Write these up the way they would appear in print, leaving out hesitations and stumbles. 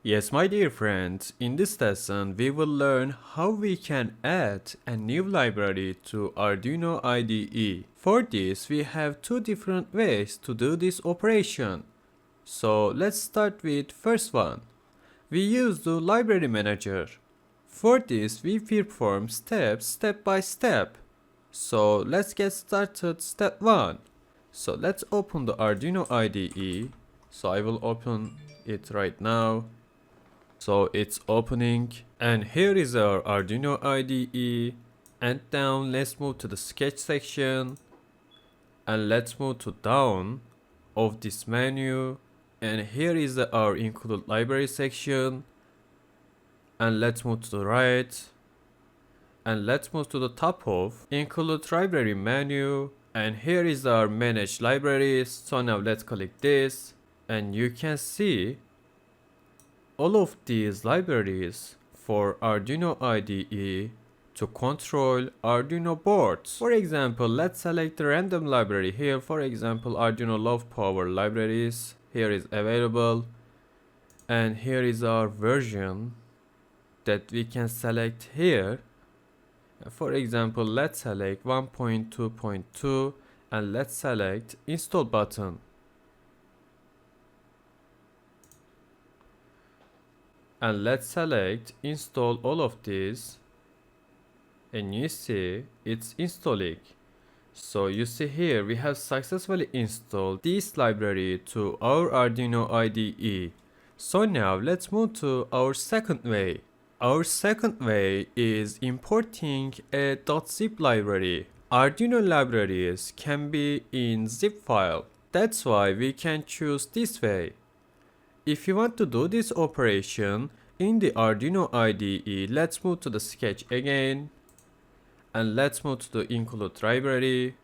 Yes, my dear friends, in this lesson we will learn how we can add a new library to Arduino IDE. For this we have two different ways to do this operation. So let's start with first one. We use the library manager. For this we perform steps step by step. So let's get started step 1. So let's open the Arduino IDE. So I will open it right now. So it's opening, and here is our Arduino IDE. And down, let's move to the sketch section, and let's move to down of this menu, and here is our include library section, and let's move to the right, and let's move to the top of include library menu, and here is our manage libraries. So now let's click this, and you can see all of these libraries for Arduino IDE to control Arduino boards. For example, let's select a random library here. For example, Arduino low power libraries here is available, and here is our version that we can select here. For example, let's select 1.2.2 and let's select install button. And let's select install all of these, and you see it's installing. So you see here we have successfully installed this library to our Arduino IDE. So now let's move to our second way. Our second way is importing a .zip library. Arduino libraries can be in zip file. That's why we can choose this way. If you want to do this operation in the Arduino IDE, let's move to the sketch again, and let's move to the include library,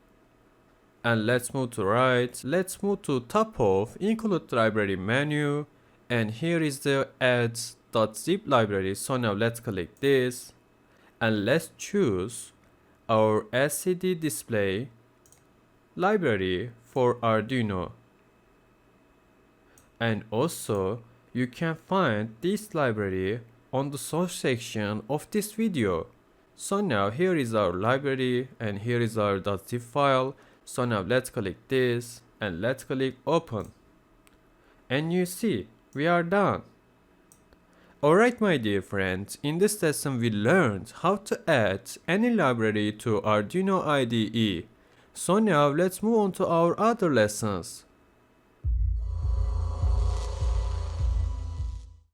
and let's move to right. Let's move to top of include library menu, and here is the add.zip library. So now let's click this, and let's choose our LCD display library for Arduino. And also you can find this library on the source section of this video. So now here is our library, and here is our .zip file. So now let's click this, and let's click open, and you see we are done. Alright my dear friends, in this lesson we learned how to add any library to Arduino IDE. So now let's move on to our other lessons.